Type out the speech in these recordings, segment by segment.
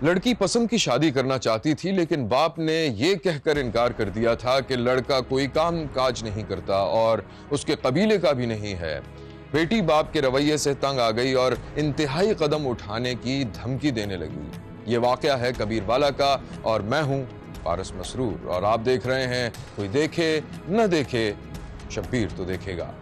लड़की पसंद की शादी करना चाहती थी, लेकिन बाप ने यह कहकर इनकार कर दिया था कि लड़का कोई काम काज नहीं करता और उसके कबीले का भी नहीं है। बेटी बाप के रवैये से तंग आ गई और इंतहाई कदम उठाने की धमकी देने लगी। ये वाकया है कबीरवाला का और मैं हूं पारस मसरूर और आप देख रहे हैं कोई देखे न देखे शब्बीर तो देखेगा।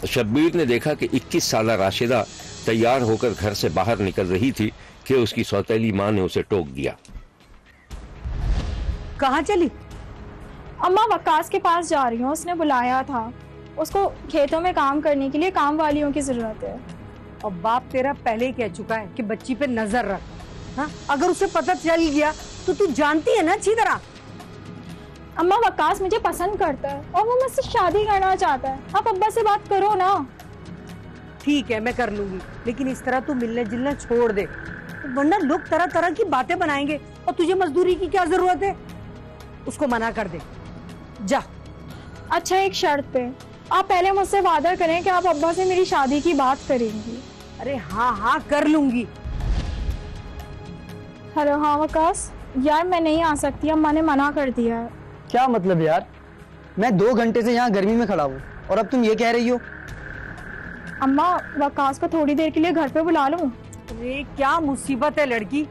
शब्बीर ने देखा कि 21 साला राशिदा तैयार होकर घर से बाहर निकल रही थी कि उसकी सौतेली मां ने उसे टोक दिया। कहाँ चली? अम्मा वकास के पास जा रही हूँ, उसने बुलाया था। उसको खेतों में काम करने के लिए काम वालियों की जरूरत है। और बाप तेरा पहले ही कह चुका है कि बच्ची पे नजर रख। हाँ? अगर उसे पता चल गया तो तू जानती है ना अच्छी तरह। अम्मा वकास मुझे पसंद करता है और वो मुझसे शादी करना चाहता है। आप अब्बा से बात करो ना। ठीक है मैं कर लूंगी, लेकिन इस तरह तू मिलने जुलना छोड़ दे, वरना लोग तरह तरह की बातें बनाएंगे और तुझे मजदूरी की क्या जरूरत है। उसको मना कर दे, जा। अच्छा एक शर्त पे, आप पहले मुझसे वादा करें कि आप अब्बा से मेरी शादी की बात करेंगी। अरे हाँ हाँ कर लूंगी। हेलो हाँ वकास, यार मैं नहीं आ सकती, अम्मा ने मना कर दिया है। क्या मतलब यार, मैं 2 घंटे से यहाँ गर्मी में खड़ा हूँ और अब तुम ये कह रही हो? अम्मा वकास को थोड़ी देर के लिए घर पे बुला लूं? अरे क्या मुसीबत है लड़की।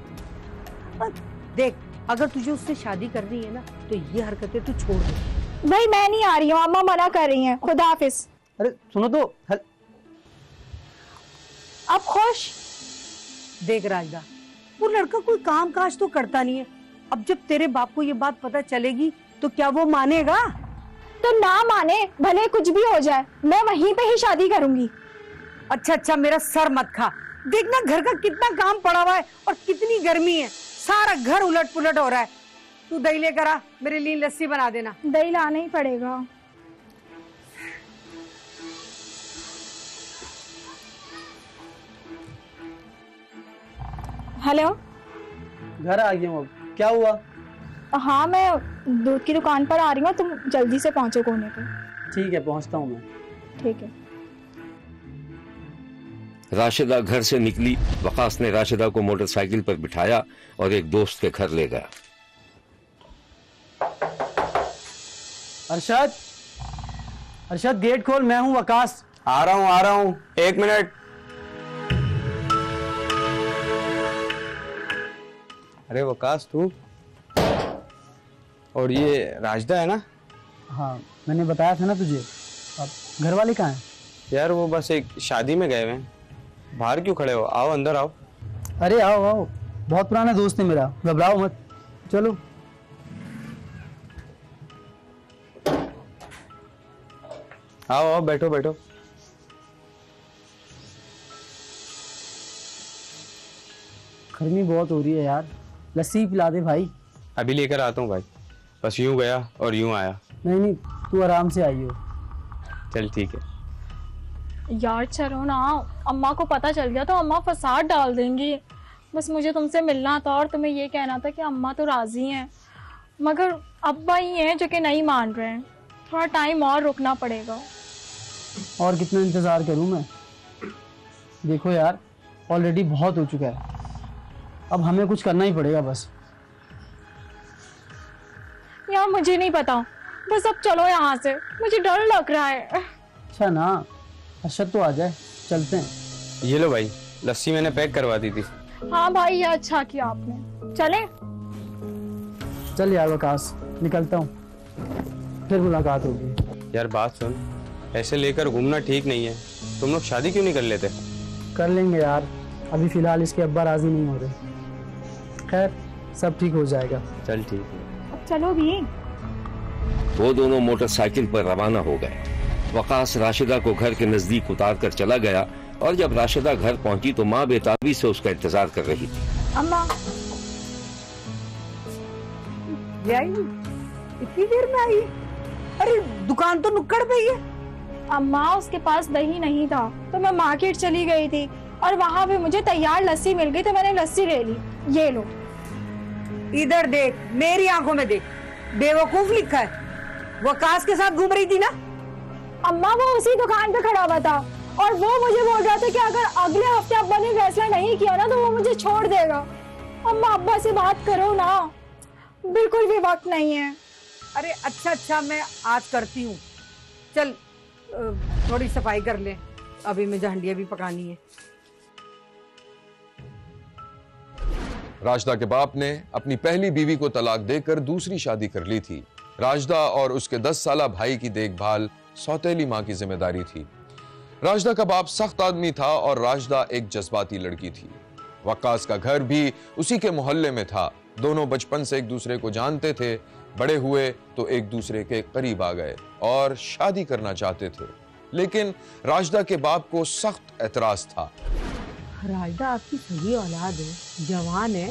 देख अगर तुझे उससे शादी करनी है ना तो ये हरकतें तू छोड़ दे। भाई मैं नहीं आ रही हूँ, अम्मा मना कर रही हैं। खुदा हाफिज। अरे सुनो तो। आप खुश? देख राजदा, वो लड़का कोई काम काज तो करता नहीं है। अब जब तेरे बाप को ये बात पता चलेगी तो क्या वो मानेगा? तो ना माने, भले कुछ भी हो जाए, मैं वहीं पे ही शादी करूंगी। अच्छा मेरा सर मत खा। देखना घर का कितना काम पड़ा हुआ है और कितनी गर्मी है, सारा घर उलट पुलट हो रहा है। तू दही लेकर आ, मेरे लिए लस्सी बना देना। दही लाना ही पड़ेगा। हेलो, घर आ गया हूँ। अब क्या हुआ? हाँ मैं दूध की दुकान पर आ रही हूँ, तुम जल्दी से पहुंचो कोने पे। ठीक है पहुँचता हूँ मैं। ठीक है। राशिदा घर से निकली। वकास ने राशिदा को मोटरसाइकिल पर बिठाया और एक दोस्त के घर ले गया। अरशद, अरशद गेट खोल, मैं हूँ वकास। आ रहा हूँ 1 मिनट। अरे वकास तू, और ये राजदा है ना? हाँ मैंने बताया था ना तुझे। अब घर वाले कहाँ हैं? यार वो बस एक शादी में गए हुए हैं। बाहर क्यों खड़े हो, आओ अंदर आओ। अरे आओ आओ, बहुत पुराना दोस्त है मेरा, घबराओ मत, चलो। आओ आओ बैठो बैठो। गर्मी बहुत हो रही है यार, लस्सी पिला दे भाई। अभी लेकर आता हूँ भाई, बस यूं गया और यूं आया। नहीं तू आराम से आई हो। चल ठीक है यार चलो ना, अम्मा को पता चल गया तो अम्मा फसाद डाल देंगी। बस मुझे तुमसे मिलना था और तुम्हें ये कहना था कि अम्मा तो राजी हैं, मगर अब्बा ही हैं जो कि नहीं मान रहे हैं। थोड़ा टाइम और रुकना पड़ेगा। और कितना इंतजार करूं मैं? देखो यार ऑलरेडी बहुत हो चुका है, अब हमें कुछ करना ही पड़ेगा बस। यार मुझे नहीं पता, बस अब चलो यहाँ से, मुझे डर लग रहा है। अच्छा ना, अरशद तो आ जाए, चलते हैं। ये लो भाई, लस्सी मैंने पैक करवा दी थी। हाँ भाई ये अच्छा किया आपने। चले? चल यार वकास, निकलता हूँ, फिर मुलाकात होगी। यार बात सुन, ऐसे लेकर घूमना ठीक नहीं है। तुम लोग शादी क्यों नहीं कर लेते? कर लेंगे यार, अभी फिलहाल इसके अब्बा राजी नहीं हो रहे। खैर सब ठीक हो जाएगा। चल ठीक है, चलो भी। वो दोनों मोटरसाइकिल पर रवाना हो गए। वकास राशिदा को घर के नजदीक उतार कर चला गया और जब राशिदा घर पहुंची तो माँ बेताबी से उसका इंतजार कर रही थी। अम्मा ये आई इतनी देर में आई? अरे दुकान तो नुक्कड़ पे ही है। अम्मा उसके पास दही नहीं था तो मैं मार्केट चली गई थी और वहाँ भी मुझे तैयार लस्सी मिल गई तो मैंने लस्सी ले ली। ये लो। इधर देख, मेरी आंखों में देख, बेवकूफ लिखा है। वकास के साथ घूम रही थी ना? अम्मा वो उसी दुकान पे खड़ा हुआ था और वो मुझे बोल रहा था कि अगर अगले हफ्ते अब्बा ने फैसला नहीं किया ना तो वो मुझे छोड़ देगा। अम्मा अब्बा से बात करो ना, बिल्कुल भी वक्त नहीं है। अरे अच्छा मैं आज करती हूँ। चल थोड़ी सफाई कर ले, अभी मुझे हंडिया भी पकानी है। राशिदा के बाप ने अपनी पहली बीवी को तलाक देकर दूसरी शादी कर ली थी। राशिदा और उसके 10 साला भाई की देखभाल सौतेली मां की जिम्मेदारी थी। राशिदा का बाप सख्त आदमी था और राशिदा एक जज्बाती लड़की थी। वक्कास का घर भी उसी के मोहल्ले में था। दोनों बचपन से एक दूसरे को जानते थे। बड़े हुए तो एक दूसरे के करीब आ गए और शादी करना चाहते थे, लेकिन राशिदा के बाप को सख्त एतराज था। राशिदा आपकी सही औलाद है, जवान है,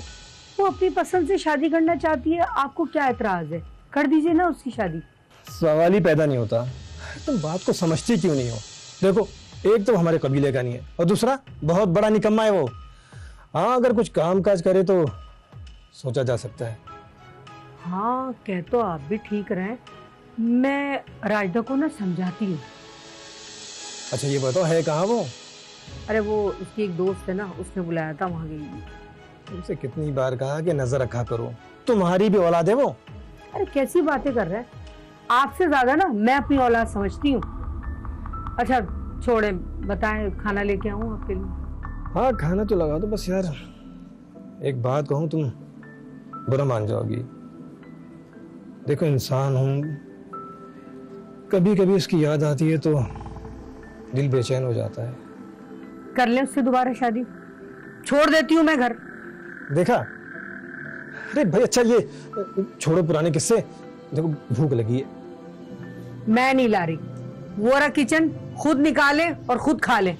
वो अपनी पसंद से शादी करना चाहती है, आपको क्या एतराज है? कर दीजिए ना उसकी शादी। सवाल ही पैदा नहीं होता, तुम बात को समझती क्यों नहीं हो? देखो, एक तो हमारे कबीले का नहीं है और दूसरा बहुत बड़ा निकम्मा है वो। हाँ, अगर कुछ काम काज करे तो सोचा जा सकता है। हाँ, कह तो आप भी ठीक रहे। मैं राशिदा को ना समझाती हूँ। अच्छा ये बताओ, है कहाँ वो? अरे वो उसकी एक दोस्त है ना, उसने बुलाया था, वहां गई। तुमसे कितनी बार कहा कि नजर रखा करो, तुम्हारी भी औलाद है वो। अरे कैसी बातें कर रहे हैं, आपसे ज्यादा ना मैं अपनी औलाद समझती हूँ। अच्छा छोड़े, बताएं खाना लेके आऊँ आपके लिए? हाँ खाना तो लगा दो, बस यार एक बात कहूँ, तुम बुरा मान जाओगी। देखो इंसान हूँ, कभी कभी उसकी याद आती है तो दिल बेचैन हो जाता है। कर ले उससे दोबारा शादी, छोड़ देती हूँ मैं घर। देखा? अरे भाई अच्छा ये छोड़ो पुराने किस्से, देखो भूख लगी है। मैं नहीं ला रही, वो रहा किचन, खुद निकाले और खुद खा ले।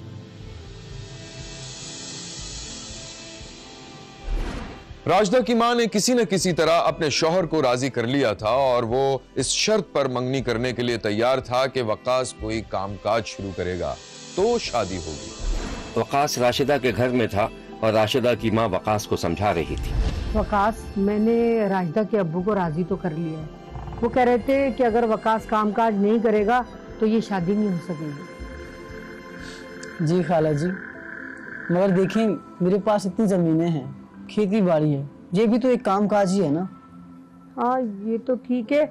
राशिदा की मां ने किसी न किसी तरह अपने शौहर को राजी कर लिया था और वो इस शर्त पर मंगनी करने के लिए तैयार था कि वक्कास कोई कामकाज शुरू करेगा तो शादी होगी। वक्कास राशिदा के घर में था और राशिदा की मां वक्कास को समझा रही थी। वक्कास, मैंने राशिदा के अब्बू को राजी तो कर लिया है। वो कह रहे थे कि अगर वक्कास कामकाज नहीं करेगा तो ये शादी नहीं हो सकेगी। जी खाला जी, मगर देखें मेरे पास इतनी ज़मीनें हैं, खेती बाड़ी है, ये भी तो एक कामकाज ही है ना। हाँ ये तो ठीक है,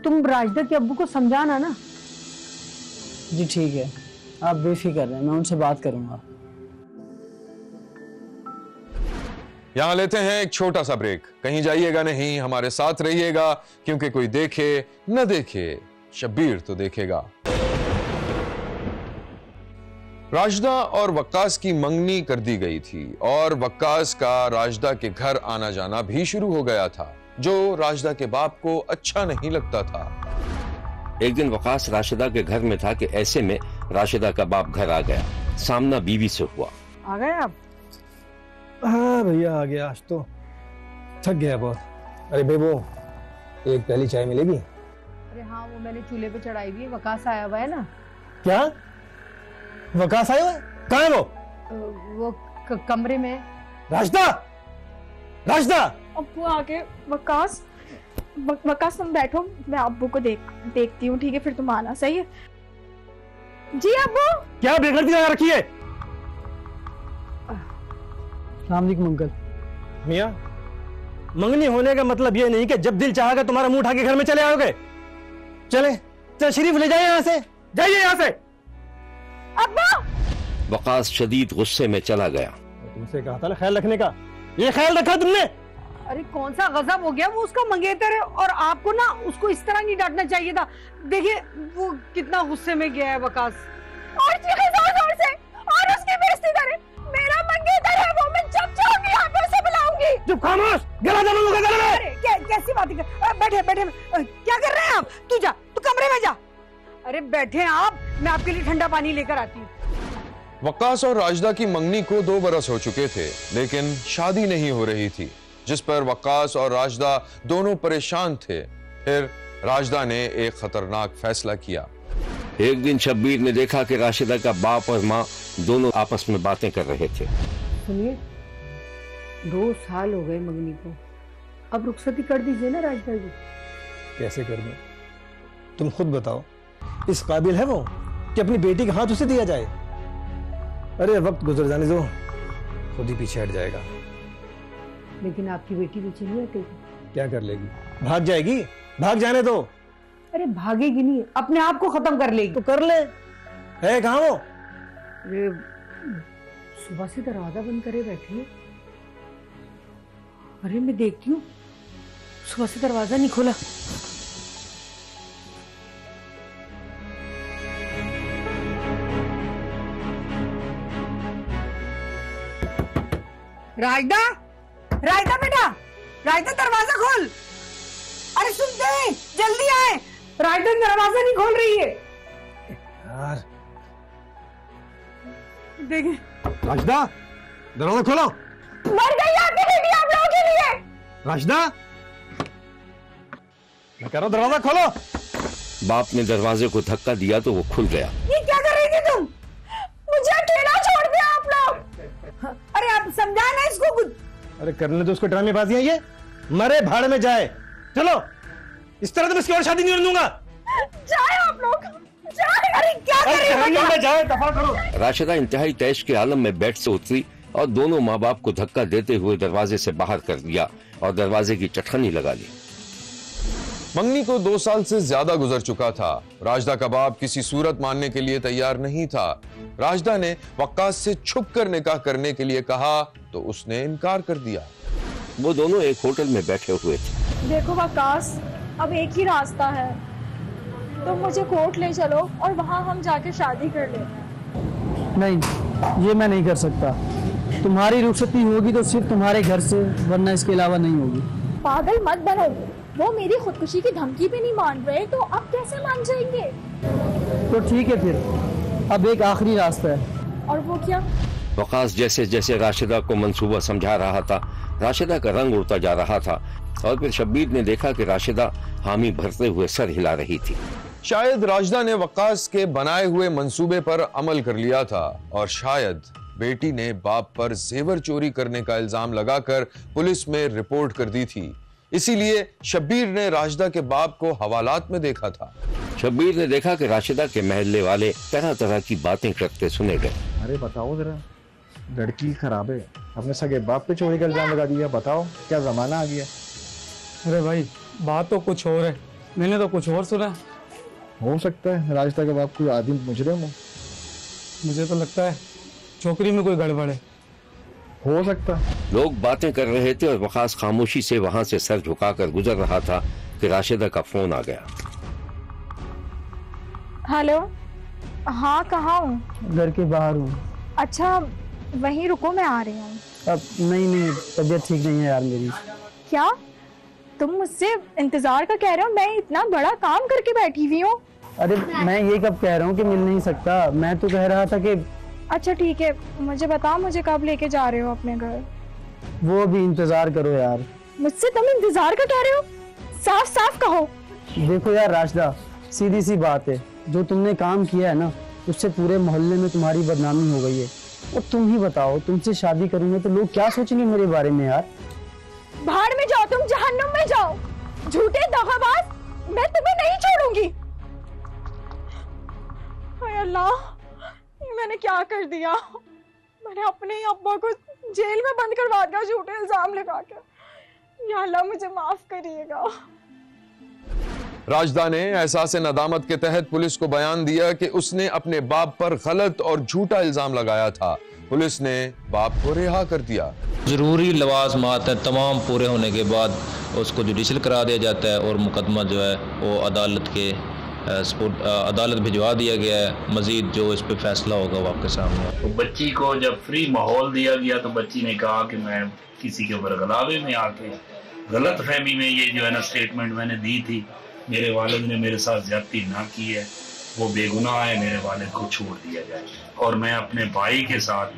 तुम राशिदा के अब्बू को समझाना ना। जी ठीक है, आप बेफिक्र रहें, मैं उनसे बात करूंगा। यहां लेते हैं एक छोटा सा ब्रेक। कहीं जाइएगा नहीं, हमारे साथ रहिएगा, क्योंकि कोई देखे न देखे शब्बीर तो देखेगा। राशिदा और वक्कास की मंगनी कर दी गई थी और वक्कास का राशिदा के घर आना जाना भी शुरू हो गया था, जो राशिदा के बाप को अच्छा नहीं लगता था। एक दिन वक्कास राशिदा के घर में था कि ऐसे में राशिदा का बाप घर आ गया। सामना बीवी से हुआ। आ गए आप? हाँ भैया आ गया, आज तो थक गया बहुत। अरे भाई वो एक पहली चाय मिलेगी? अरे हाँ, वो मैंने चूल्हे पे चढ़ाई हुई है, वक्कास आया हुआ है ना। क्या वक्कास आया हुआ है? कहाँ है वो? वो कमरे में। राशिदा, राशिदा! अब्बू आगे। वक्कास वक्कास तुम बैठो, मैं अब्बू को देखती हूँ, ठीक है? फिर तुम आना, सही है? जी अब्बू। क्या बेगरती लगा रखी है? अस्सलाम अंकल। मियाँ, मंगनी होने का मतलब ये नहीं कि जब दिल चाहेगा तुम्हारा मुंह उठा के घर में चले आओगे। चले तशरीफ ले जाइए, यहाँ से जाइए, यहाँ से। अब्बू! वक्कास शदीद गुस्से में चला गया। तुमसे कहा था ना ख्याल रखने का, ये ख्याल रखा तुमने? अरे कौन सा गजब हो गया, वो उसका मंगेतर है और आपको ना उसको इस तरह नहीं डांटना चाहिए था। देखिए वो कितना गुस्से में गया है वक्कास। और चीखे जोर-जोर से और उसकी बेइज्जती करे। मेरा मंगेतर है वो, मैं जब चाहूंगी यहाँ पे उसे बुलाऊंगी। चुप खामोश, गला जमा लूंगा गले में। अरे कैसी बातें कर, बैठे बैठे, क्या कर रहे हैं आप? तू जा, तू कमरे में जा। अरे बैठे आप, मैं आपके लिए ठंडा पानी लेकर आती हूँ। वक्कास और राशिदा की मंगनी को 2 बरस हो चुके थे, लेकिन शादी नहीं हो रही थी, जिस पर वक्कास और राशिदा दोनों परेशान थे। फिर राशिदा ने एक खतरनाक फैसला किया। एक दिन शब्बीर ने देखा कि राशिदा का बाप और माँ दोनों आपस में बातें कर रहे थे। सुनिए, 2 साल हो गए मंगनी को, अब रुखसती कर दीजिए ना राशिदा जी। कैसे कर दूं? तुम खुद बताओ, इस काबिल है वो कि अपनी बेटी का हाथ उसे दिया जाए? अरे वक्त गुजर जाने दो, खुद ही पीछे हट जाएगा। लेकिन आपकी बेटी भी चली हटेगी। क्या कर लेगी? भाग जाएगी? भाग जाने दो। अरे भागेगी नहीं, अपने आप को खत्म कर लेगी। तो कर ले। है कहाँ वो? अरे सुबह से दरवाजा बंद करे बैठी है। अरे मैं देखती हूँ, सुबह से दरवाजा नहीं खोला। रायदा, रायदा बेटा, रायदा दरवाजा खोल। अरे सुनते हैं, जल्दी आए। रायदा दरवाजा नहीं खोल रही है यार। देखिए राशिदा, दरवाजा खोलो। मर गई आपकी बेटी आप लोगों के लिए। राशिदा, मैं कह रहा हूं दरवाजा खोलो। बाप ने दरवाजे को धक्का दिया तो वो खुल गया। ये क्या कर रही थी तुम? मुझे अकेला छोड़ दिया आप लोग। अरे आप समझाना इसको कुछ। अरे करने तो उसको ड्रामेबाजियां, ये मरे भाड़ में जाए। चलो, इस तरह तो मैं इसकी और शादी नहीं होने दूंगा। जाए आप लोग, जाए। अरे क्या कर रही हो? जाए, दफा करो। राशिदा इंतहाई तैश के आलम में बेड से उतरी और दोनों माँ बाप को धक्का देते हुए दरवाजे से बाहर कर दिया और दरवाजे की चटखनी लगा ली। मंगनी को 2 साल से ज्यादा गुजर चुका था। राशिदा का बाप किसी सूरत मानने के लिए तैयार नहीं था। राशिदा ने वक्कास से छुप कर निकाह करने के लिए कहा तो उसने इनकार कर दिया। वो दोनों एक होटल में बैठे हुए थे। देखो वकास, अब एक ही रास्ता है, तुम मुझे कोर्ट ले चलो और वहाँ हम जाके शादी कर लेते हैं। नहीं, ये मैं नहीं कर सकता। तुम्हारी रुखसती होगी तो सिर्फ तुम्हारे घर से, वरना इसके अलावा नहीं होगी। पागल मत बनो, वो मेरी खुदकुशी की धमकी भी नहीं मान रहे तो अब कैसे मान जाएंगे? तो ठीक है फिर, अब एक आखिरी रास्ता है। और वो क्या? वकास जैसे जैसे राशिदा को मंसूबा समझा रहा था, राशिदा का रंग उड़ता जा रहा था और फिर शब्बीर ने देखा कि राशिदा हामी भरते हुए सर हिला रही थी। शायद राशिदा ने वक्कास के बनाए हुए मंसूबे पर अमल कर लिया था और शायद बेटी ने बाप पर जेवर चोरी करने का इल्जाम लगाकर पुलिस में रिपोर्ट कर दी थी। इसीलिए शब्बीर ने राशिदा के बाप को हवालात में देखा था। शब्बीर ने देखा कि राशिदा के महल्ले वाले तरह तरह की बातें करते सुने गए। अरे बताओ जरा, लड़की खराब है, अपने सगे बाप पे चोरी का इल्जाम लगा दिया। बताओ क्या जमाना आ गया। अरे भाई, बात तो कुछ और है, मैंने तो कुछ और सुना। हो सकता है राशिदा के बाप कोई आदिम मुजरिम हो। मुझे तो लगता है छोकरी में कोई गड़बड़ है। हो सकता है। लोग बातें कर रहे थे और वकास खामोशी से वहां से सर झुकाकर गुजर रहा था कि राशिदा का फोन आ गया। हेलो, हाँ कहाँ हूँ? घर के बाहर हूँ। अच्छा वहीं रुको, मैं आ रही हूँ। अब नहीं, तबीयत ठीक नहीं है यार मेरी। क्या तुम मुझसे इंतजार का कह रहे हो? मैं इतना बड़ा काम करके बैठी हुई हूँ। अरे मैं ये कब कह रहा हूँ कि मिल नहीं सकता, मैं तो कह रहा था कि। अच्छा ठीक है, मुझे बताओ मुझे कब लेके जा रहे हो अपने घर? वो भी इंतजार करो यार। मुझसे तुम इंतजार का कह रहे हो? साफ साफ कहो। देखो यार राशिदा, सीधी सी बात है, जो तुमने काम किया है ना, उससे पूरे मोहल्ले में तुम्हारी बदनामी हो गई है। और तुम ही बताओ, तुमसे शादी करूंगा तो लोग क्या सोचेंगे मेरे बारे में यार? भाड़ में जाओ, तुम जहन्नुम में जाओ, झूठे दगाबाज, मैं तुम्हें नहीं छोड़ूंगी। हाय अल्लाह, ये मैंने क्या कर दिया? मैंने अपने ही अब्बा को जेल में बंद करवा दिया झूठे इल्जाम लगा कर। या अल्लाह मुझे माफ करिएगा। राशिदा ने एहसास नदामत के तहत पुलिस को बयान दिया कि उसने अपने बाप पर गलत और झूठा इल्जाम लगाया था। पुलिस ने बाप को रिहा कर दिया। ज़रूरी लवाजमात हैं, तमाम पूरे होने के बाद उसको जुडिशल करा दिया जाता है और मुकदमा जो है वो अदालत भिजवा दिया गया है। मजीद जो इस पे फैसला होगा वो आपके सामने। तो बच्ची को जब फ्री माहौल दिया गया तो बच्ची ने कहा कि मैं किसी के ऊपर गलावे में आके गलत फहमी में ये जो है ना स्टेटमेंट मैंने दी थी, मेरे वालिद ने मेरे साथ ज्यादती ना की है, वो बेगुनाह है, मेरे वालिद को छोड़ दिया जाए और मैं अपने भाई के साथ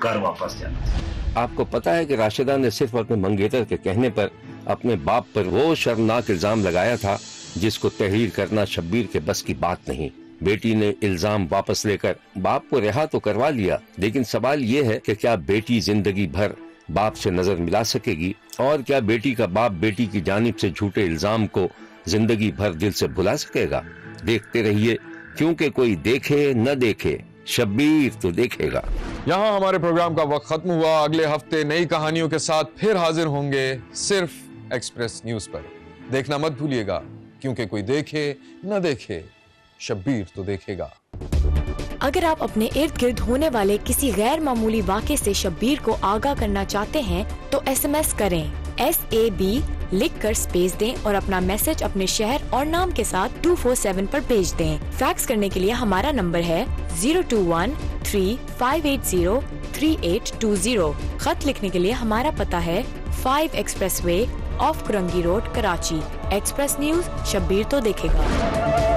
घर वापस जाना चाहता। आपको पता है कि राशिदा ने सिर्फ अपने मंगेतर के कहने पर अपने बाप पर वो शर्मनाक इल्जाम लगाया था जिसको तहरीर करना शब्बीर के बस की बात नहीं। बेटी ने इल्जाम वापस लेकर बाप को रिहा तो करवा लिया, लेकिन सवाल ये है कि क्या बेटी जिंदगी भर बाप से नजर मिला सकेगी और क्या बेटी का बाप बेटी की जानिब से झूठे इल्जाम को जिंदगी भर दिल से भुला सकेगा? देखते रहिए, क्योंकि कोई देखे न देखे शब्बीर तो देखेगा। यहाँ हमारे प्रोग्राम का वक्त खत्म हुआ। अगले हफ्ते नई कहानियों के साथ फिर हाजिर होंगे, सिर्फ एक्सप्रेस न्यूज पर। देखना मत भूलिएगा, क्योंकि कोई देखे न देखे, शब्बीर तो देखेगा। अगर आप अपने इर्द गिर्द होने वाले किसी गैर मामूली वाक़े से शब्बीर को आगाह करना चाहते हैं तो SMS करें SAB लिखकर स्पेस दें और अपना मैसेज अपने शहर और नाम के साथ 247 पर भेज दें। फैक्स करने के लिए हमारा नंबर है 021-3580-3820। खत लिखने के लिए हमारा पता है 5 expressway of Korangi road, Karachi. Express news, Shabbir तो देखेगा।